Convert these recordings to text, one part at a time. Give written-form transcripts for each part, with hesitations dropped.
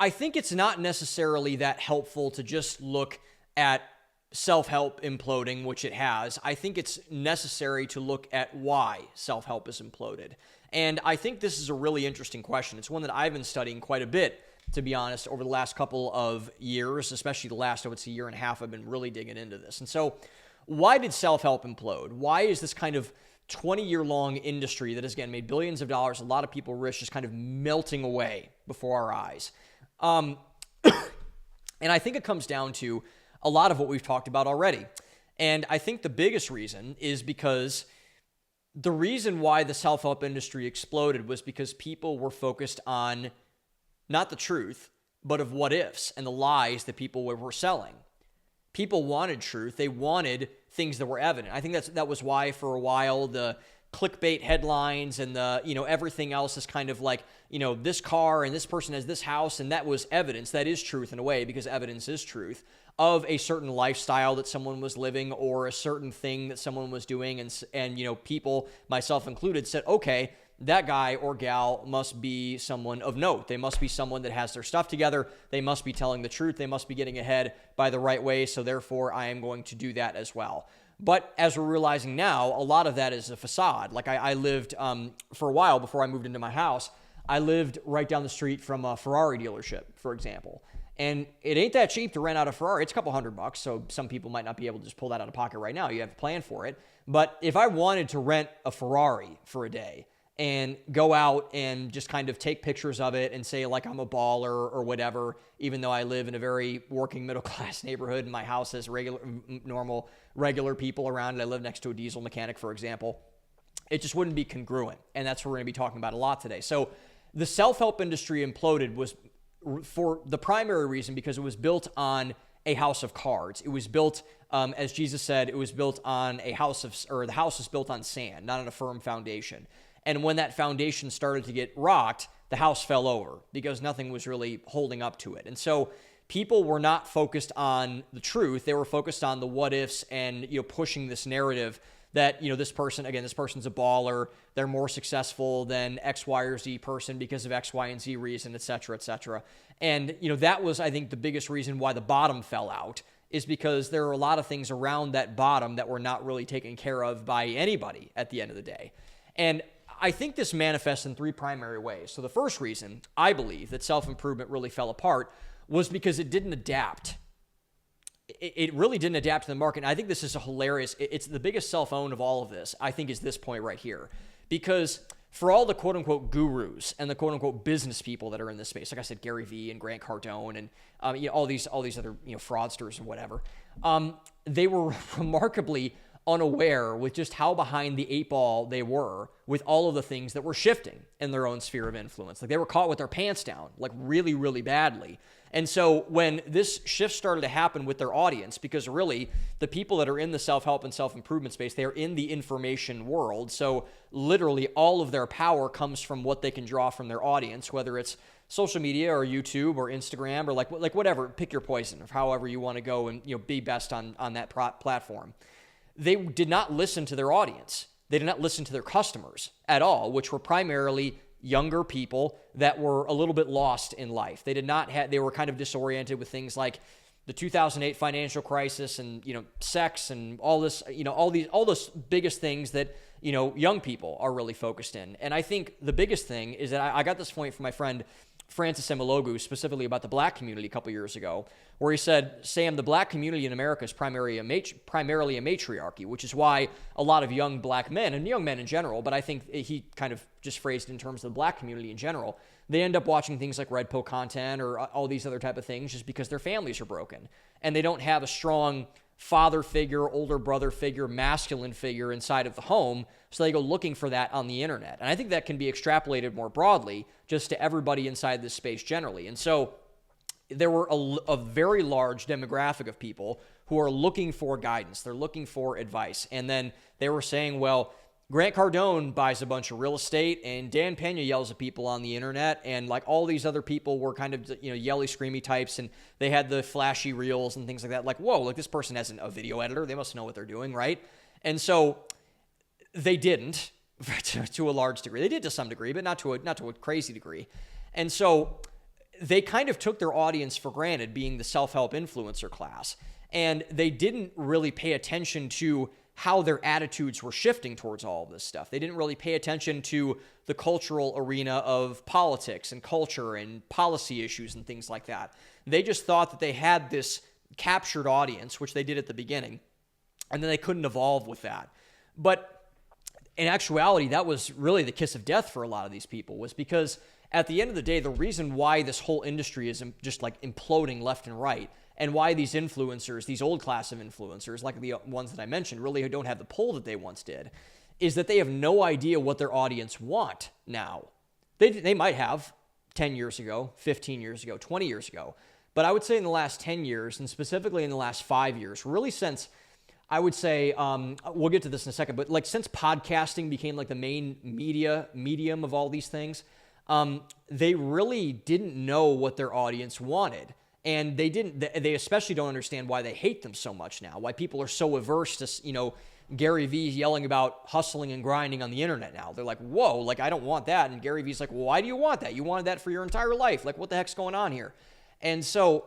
I think it's not necessarily that helpful to just look at self-help imploding, which it has. I think it's necessary to look at why self-help is imploded. And I think this is a really interesting question. It's one that I've been studying quite a bit, to be honest, over the last couple of years, especially the last, I would say, year and a half. I've been really digging into this. And so why did self-help implode? Why is this kind of 20-year-long industry that has, again, made billions of dollars, a lot of people rich, just kind of melting away before our eyes? And I think it comes down to a lot of what we've talked about already. And I think the biggest reason is because the reason why the self-help industry exploded was because people were focused on not the truth, but of what ifs and the lies that people were selling. People wanted truth. They wanted things that were evident. I think that was why for a while the clickbait headlines and the, everything else is kind of like, this car and this person has this house, and that was evidence. That is truth in a way, because evidence is truth of a certain lifestyle that someone was living or a certain thing that someone was doing. And people, myself included, said, okay, that guy or gal must be someone of note. They must be someone that has their stuff together. They must be telling the truth. They must be getting ahead by the right way. So therefore, I am going to do that as well. But as we're realizing now, a lot of that is a facade. Like I lived for a while before I moved into my house, I lived right down the street from a Ferrari dealership, for example. And it ain't that cheap to rent out a Ferrari. It's a couple $100. So some people might not be able to just pull that out of pocket right now. You have to plan for it. But if I wanted to rent a Ferrari for a day and go out and just kind of take pictures of it and say like I'm a baller or whatever, even though I live in a very working middle class neighborhood and my house has regular people around it. I live next to a diesel mechanic, for example. It just wouldn't be congruent. And that's what we're going to be talking about a lot today. So the self-help industry imploded was for the primary reason because it was built on a house of cards. It was built, as Jesus said, it was built on the house was built on sand, not on a firm foundation. And when that foundation started to get rocked, the house fell over because nothing was really holding up to it. And so people were not focused on the truth. They were focused on the what ifs and, pushing this narrative that, this person's a baller. They're more successful than X, Y, or Z person because of X, Y, and Z reason, et cetera, et cetera. And, that was, I think, the biggest reason why the bottom fell out is because there are a lot of things around that bottom that were not really taken care of by anybody at the end of the day. And I think this manifests in three primary ways. So the first reason I believe that self-improvement really fell apart was because it didn't adapt. It really didn't adapt to the market. And I think this is it's the biggest self-own of all of this, I think, is this point right here. Because for all the quote-unquote gurus and the quote-unquote business people that are in this space, like I said, Gary Vee and Grant Cardone and all these other fraudsters and whatever, they were remarkably unaware with just how behind the eight ball they were with all of the things that were shifting in their own sphere of influence. Like they were caught with their pants down, like really, really badly. And so when this shift started to happen with their audience, because really the people that are in the self-help and self-improvement space, they're in the information world. So literally all of their power comes from what they can draw from their audience, whether it's social media or YouTube or Instagram or like whatever, pick your poison of however you want to go and be best on that platform. They did not listen to their audience. They did not listen to their customers at all, which were primarily younger people that were a little bit lost in life. They were kind of disoriented with things like the 2008 financial crisis and, sex and all this, all those biggest things that, young people are really focused in. And I think the biggest thing is that I got this point from my friend Francis Emologu, specifically about the black community a couple years ago, where he said, Sam, the black community in America is primarily a matriarchy, which is why a lot of young black men, and young men in general, but I think he kind of just phrased in terms of the black community in general, they end up watching things like red pill content or all these other type of things just because their families are broken. And they don't have a strong father figure, older brother figure, masculine figure inside of the home, so they go looking for that on the internet. And I think that can be extrapolated more broadly just to everybody inside this space generally. And so there were a very large demographic of people who are looking for guidance. They're looking for advice. And then they were saying, well, Grant Cardone buys a bunch of real estate and Dan Pena yells at people on the internet, and like all these other people were kind of, yelly, screamy types, and they had the flashy reels and things like that. Like, whoa, like this person has a video editor. They must know what they're doing, right? And so they didn't to a large degree. They did to some degree, but not to a crazy degree. And so they kind of took their audience for granted, being the self-help influencer class. And they didn't really pay attention to how their attitudes were shifting towards all of this stuff. They didn't really pay attention to the cultural arena of politics and culture and policy issues and things like that. They just thought that they had this captured audience, which they did at the beginning, and then they couldn't evolve with that. But in actuality, that was really the kiss of death for a lot of these people, was because at the end of the day, the reason why this whole industry is just like imploding left and right, and why these influencers, these old class of influencers, like the ones that I mentioned, really don't have the pull that they once did, is that they have no idea what their audience want now. They might have 10 years ago, 15 years ago, 20 years ago. But I would say in the last 10 years, and specifically in the last 5 years, really since, I would say, we'll get to this in a second, but like since podcasting became like the main medium of all these things, they really didn't know what their audience wanted. And they especially don't understand why they hate them so much now, why people are so averse to, Gary Vee yelling about hustling and grinding on the internet now. They're like, whoa, like I don't want that. And Gary Vee's like, well, why do you want that? You wanted that for your entire life. Like, what the heck's going on here? And so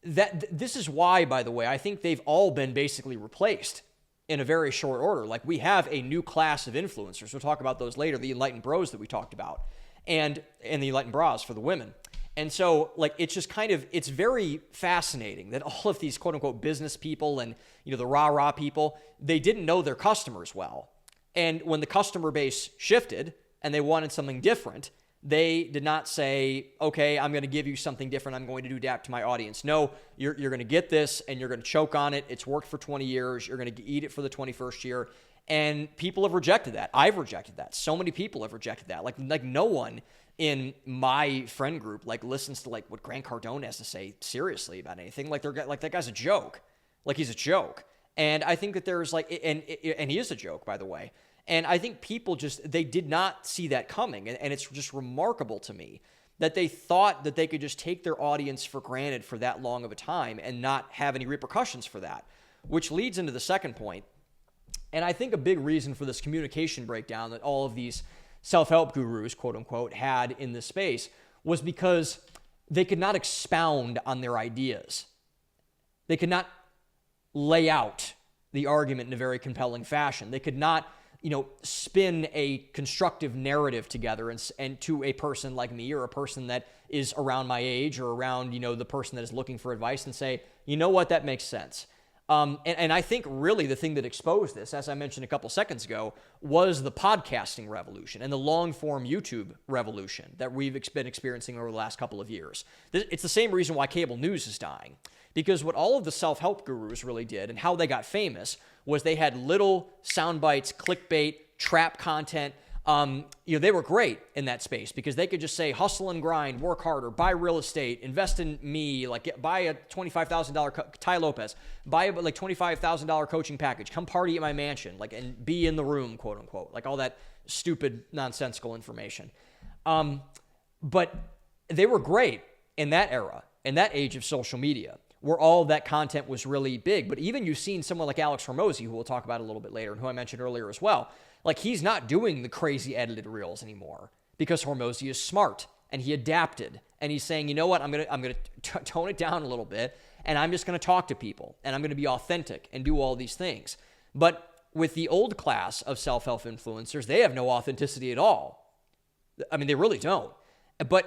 this is why, by the way, I think they've all been basically replaced in a very short order. Like, we have a new class of influencers. We'll talk about those later, the enlightened bros that we talked about, and the enlightened bras for the women. And so, like, it's just kind of, it's very fascinating that all of these quote-unquote business people and, the rah-rah people, they didn't know their customers well. And when the customer base shifted and they wanted something different, they did not say, okay, I'm going to give you something different. I'm going to adapt to my audience. No, you're going to get this and you're going to choke on it. It's worked for 20 years. You're going to eat it for the 21st year. And people have rejected that. I've rejected that. So many people have rejected that. Like no one in my friend group listens to what Grant Cardone has to say seriously about anything. Like that guy's a joke. Like he's a joke. And I think that there's and he is a joke, by the way. And I think people they did not see that coming. And it's just remarkable to me that they thought that they could just take their audience for granted for that long of a time and not have any repercussions for that, which leads into the second point. And I think a big reason for this communication breakdown that all of these self-help gurus, quote unquote, had in this space was because they could not expound on their ideas. They could not lay out the argument in a very compelling fashion. They could not, spin a constructive narrative together and to a person like me or a person that is around my age or around, the person that is looking for advice and say, you know what, that makes sense. And I think really the thing that exposed this, as I mentioned a couple seconds ago, was the podcasting revolution and the long-form YouTube revolution that we've been experiencing over the last couple of years. It's the same reason why cable news is dying. Because what all of the self-help gurus really did and how they got famous was they had little sound bites, clickbait, trap content. They were great in that space because they could just say, hustle and grind, work harder, buy real estate, invest in me, buy a $25,000, Ty Lopez, buy a $25,000 coaching package, come party at my mansion, and be in the room, quote unquote, all that stupid, nonsensical information. But they were great in that era, in that age of social media, where all of that content was really big. But even you've seen someone like Alex Hormozy, who we'll talk about a little bit later, and who I mentioned earlier as well. He's not doing the crazy edited reels anymore because Hormozy is smart and he adapted. And he's saying, you know what, I'm gonna tone it down a little bit, and I'm just gonna talk to people, and I'm gonna be authentic and do all these things. But with the old class of self-help influencers, they have no authenticity at all. I mean, they really don't.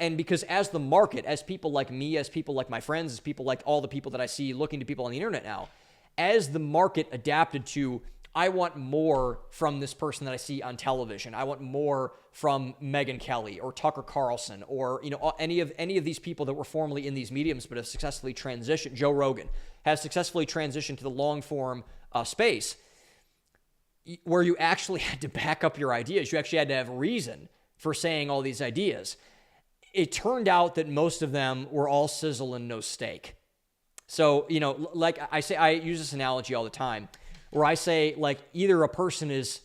And because as the market, as people like me, as people like my friends, as people like all the people that I see looking to people on the internet now, as the market adapted to, I want more from this person that I see on television. I want more from Megyn Kelly or Tucker Carlson or any of these people that were formerly in these mediums but have successfully transitioned. Joe Rogan has successfully transitioned to the long form space where you actually had to back up your ideas. You actually had to have reason for saying all these ideas. It turned out that most of them were all sizzle and no steak. So, like I say, I use this analogy all the time where I say, either a person is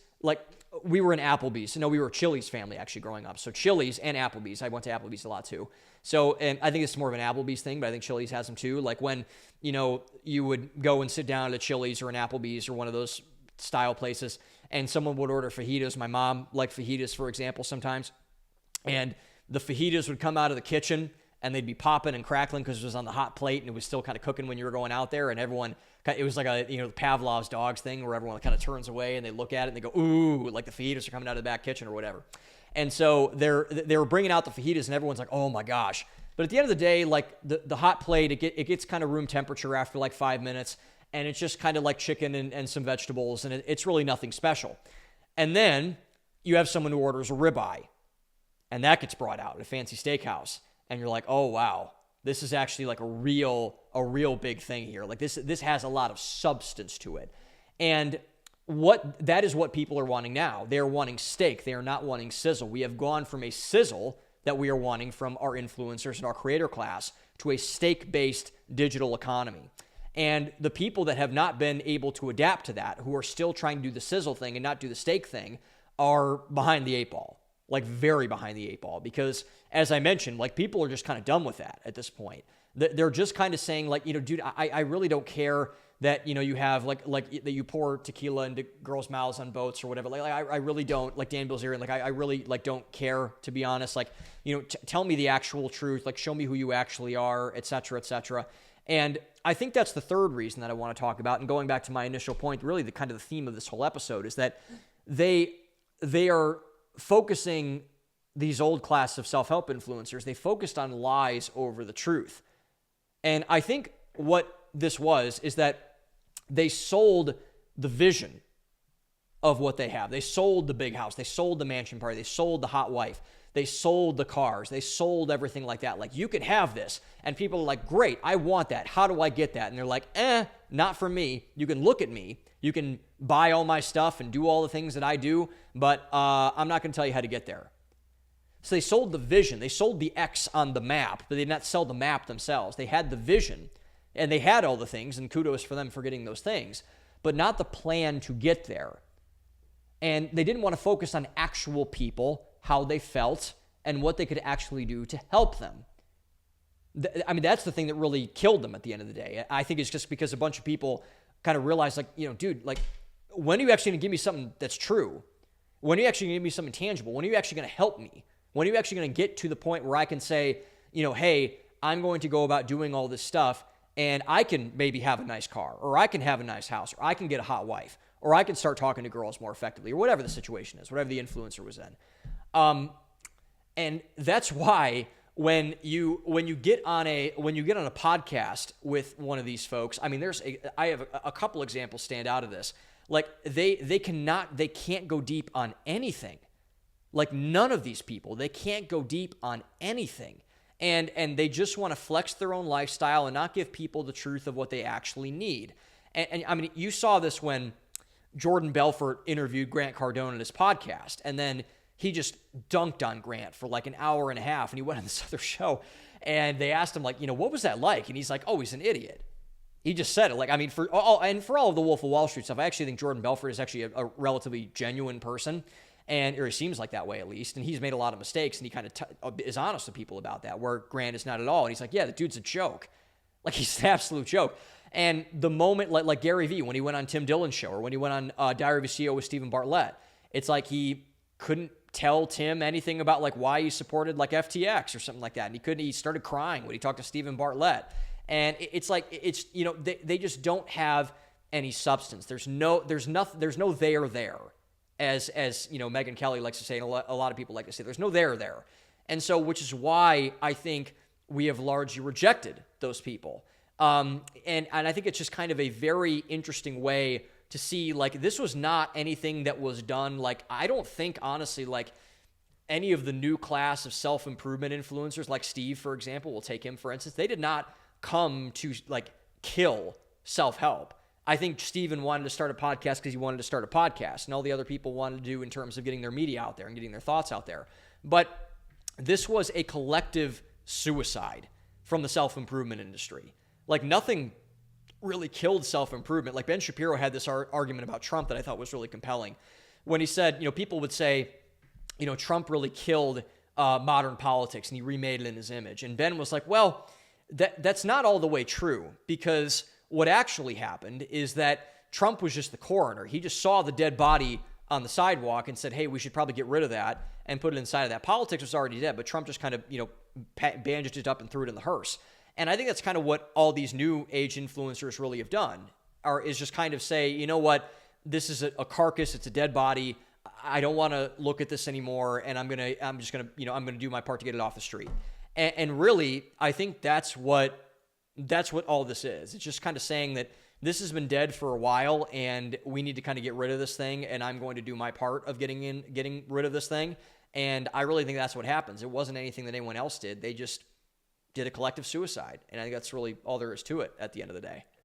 we were in Applebee's. No, we were a Chili's family actually growing up. So Chili's and Applebee's. I went to Applebee's a lot too. So, and I think it's more of an Applebee's thing, but I think Chili's has them too. When, you would go and sit down at a Chili's or an Applebee's or one of those style places and someone would order fajitas. My mom liked fajitas, for example, sometimes. And the fajitas would come out of the kitchen and they'd be popping and crackling because it was on the hot plate and it was still kind of cooking when you were going out there, and everyone, it was like a, Pavlov's dogs thing where everyone kind of turns away and they look at it and they go, ooh, like the fajitas are coming out of the back kitchen or whatever. And so they were bringing out the fajitas and everyone's like, oh my gosh. But at the end of the day, like the hot plate, it gets kind of room temperature after like 5 minutes, and it's just kind of like chicken and some vegetables, and it's really nothing special. And then you have someone who orders a ribeye, and that gets brought out at a fancy steakhouse, and you're like, oh wow, this is actually like a real big thing here. Like this has a lot of substance to it. And that is what people are wanting now. They're wanting steak. They are not wanting sizzle. We have gone from a sizzle that we are wanting from our influencers and our creator class to a steak-based digital economy. And the people that have not been able to adapt to that, who are still trying to do the sizzle thing and not do the steak thing, are behind the eight ball, like very behind the eight ball. Because as I mentioned, like people are just kind of done with that at this point. They're just kind of saying like, dude, I really don't care that, you have like that you pour tequila into girls' mouths on boats or whatever. Like I really don't, like Dan Bilzerian, like I really like don't care, to be honest. Like, tell me the actual truth, like show me who you actually are, et cetera, et cetera. And I think that's the third reason that I want to talk about. And going back to my initial point, really the kind of the theme of this whole episode is that they are focusing, these old class of self-help influencers, they focused on lies over the truth. And I think what this is that they sold the vision of what they have. They sold the big house. They sold the mansion party. They sold the hot wife. They sold the cars. They sold everything like that. Like, you can have this. And people are like, great, I want that. How do I get that? And they're like, not for me. You can look at me. You can buy all my stuff and do all the things that I do, but I'm not going to tell you how to get there. So they sold the vision. They sold the X on the map, but they did not sell the map themselves. They had the vision, and they had all the things, and kudos for them for getting those things, but not the plan to get there. And they didn't want to focus on actual people, how they felt, and what they could actually do to help them. I mean, that's the thing that really killed them at the end of the day. I think it's just because a bunch of people kind of realized, like, dude, like, when are you actually going to give me something that's true? When are you actually going to give me something tangible? When are you actually going to help me? When are you actually going to get to the point where I can say, hey, I'm going to go about doing all this stuff, and I can maybe have a nice car, or I can have a nice house, or I can get a hot wife, or I can start talking to girls more effectively, or whatever the situation is, whatever the influencer was in. And that's why when you get on a podcast with one of these folks, I mean, I have a couple examples stand out of this. Like they can't go deep on anything. Like none of these people, they can't go deep on anything. And they just want to flex their own lifestyle and not give people the truth of what they actually need. And I mean, you saw this when Jordan Belfort interviewed Grant Cardone on his podcast, and then he just dunked on Grant for like an hour and a half, and he went on this other show, and they asked him, like, what was that like? And he's like, oh, he's an idiot. He just said it. Like, I mean, for all of the Wolf of Wall Street stuff, I actually think Jordan Belfort is actually a relatively genuine person, or he seems like that way at least, and he's made a lot of mistakes, and he kind of is honest with people about that, where Grant is not at all. And he's like, yeah, the dude's a joke. Like, he's an absolute joke. And the moment, like Gary Vee, when he went on Tim Dillon's show, or when he went on Diary of a CEO with Stephen Bartlett, it's like he couldn't tell Tim anything about like why he supported like FTX or something like that. And he started crying when he talked to Stephen Bartlett. And it's like, they just don't have any substance. There's no there, as Megyn Kelly likes to say, and a lot of people like to say, there's no there. And so, which is why I think we have largely rejected those people. And I think it's just kind of a very interesting way to see, like, this was not anything that was done. Like, I don't think, honestly, like, any of the new class of self-improvement influencers, like Steve, for example, we'll take him, for instance, they did not come to, like, kill self-help. I think Steven wanted to start a podcast because he wanted to start a podcast, and all the other people wanted to do in terms of getting their media out there and getting their thoughts out there. But this was a collective suicide from the self-improvement industry. Like, nothing really killed self-improvement. Like, Ben Shapiro had this argument about Trump that I thought was really compelling when he said, people would say, Trump really killed modern politics and he remade it in his image. And Ben was like, well, that's not all the way true, because what actually happened is that Trump was just the coroner. He just saw the dead body on the sidewalk and said, hey, we should probably get rid of that and put it inside of that. Politics was already dead, but Trump just kind of, bandaged it up and threw it in the hearse. And I think that's kind of what all these new age influencers really have done, is just kind of say, you know what, this is a carcass, it's a dead body. I don't want to look at this anymore, and I'm gonna do my part to get it off the street. And really, I think that's what all this is. It's just kind of saying that this has been dead for a while, and we need to kind of get rid of this thing. And I'm going to do my part of getting rid of this thing. And I really think that's what happens. It wasn't anything that anyone else did. They just did a collective suicide. And I think that's really all there is to it at the end of the day.